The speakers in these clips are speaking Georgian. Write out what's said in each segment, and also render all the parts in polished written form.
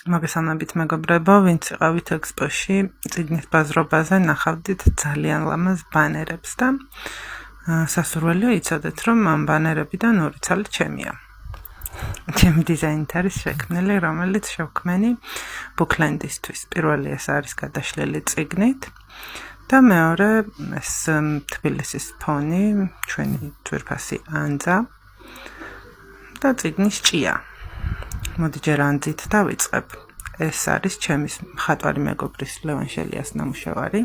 მოგესალმებით მეგობრებო, ვინც იყავით ექსპოში, წიგნის ბაზრობაზე ნახავდით ძალიან ლამაზ ბანერებს და სასურველია იცოდეთ, რომ ამ ბანერებიდან ორი ცალი ჩემია. ჩემი დიზაინით არის შექმნილი, რომელიც შევქმენი ბუკლენდისთვის. პირველი ეს არის გადაშლილი წიგნით და მეორე ეს თბილისის ფონი, ჩვენი ძვირფასი ანძა და წიგნის ჭია. მოდი ჯერ ანძით დავიწყებ. ეს არის ჩემის მხატვარი მეგობრის ლევან შელიას ნამუშევარი.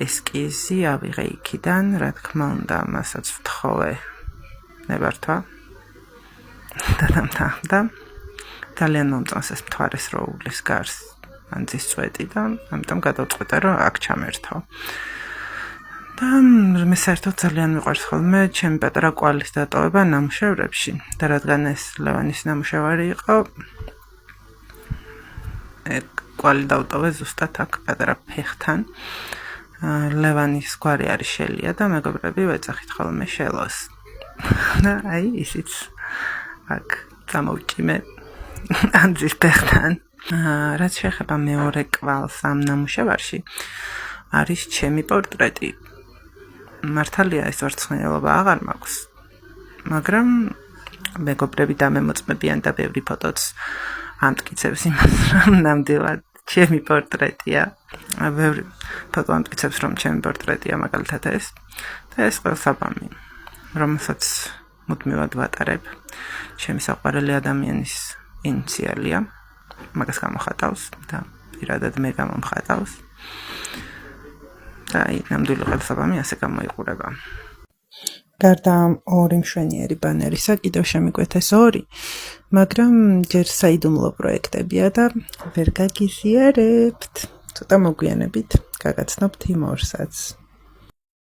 ესკიზი ავიღე იქიდან, რა თქმა უნდა, მასაც ვთხოვე ნებართვა და დამთავრდა. ძალიან მომწონს ეს მთვარის როულის გარს ანძის წვეტი და ამიტომ გადავწყვიტე, რომ აქ ჩამერთო. და მე საერთოდ ძალიან მიყვარს ხოლმე ჩემი პატარა კვალის დატოვება ნამუშევრებში და რადგან ეს ლევანის ნამუშევარი იყო, კვალი დავტოვე ზუსტად აქ პატარა ფეხთან. ლევანის გვარი არის შელია და მეგობრები ვეძახით ხოლმე შელოს. და აი ისიც აქ წამოვჭიმე ანძის ფეხთან. რაც შეეხება მეორე კვალს ამ ნამუშევარში, არის ჩემი პორტრეტი. მართალია ეს ვარცხნილობა აღარ მაქვს, მაგრამ მეგობრები დამემოწმებიან და ბევრი ფოტოც ამტკიცებს იმას, რომ ნამდვილად ჩემი პორტრეტია. ბევრი ფოტო ამტკიცებს, რომ ჩემი პორტრეტია მაგალითად ეს და ეს ყველსაბამი, რომელსაც მუდმივად ვატარებ. ჩემი საყვარელი ადამიანის ინიციალია, მაგას გამოხატავს და პირადად მე გამომხატავს. და ნამდვილი ყველსაბამი ასე გამოიყურება. გარდა ამ ორი მშვენიერი ბანერისა, კიდევ შემიკვეთეს ორი, მაგრამ ჯერ საიდუმლო პროექტებია და ვერ გაგიზიარებთ. ცოტა მოგვიანებით გაგაცნობთ იმ ორსაც.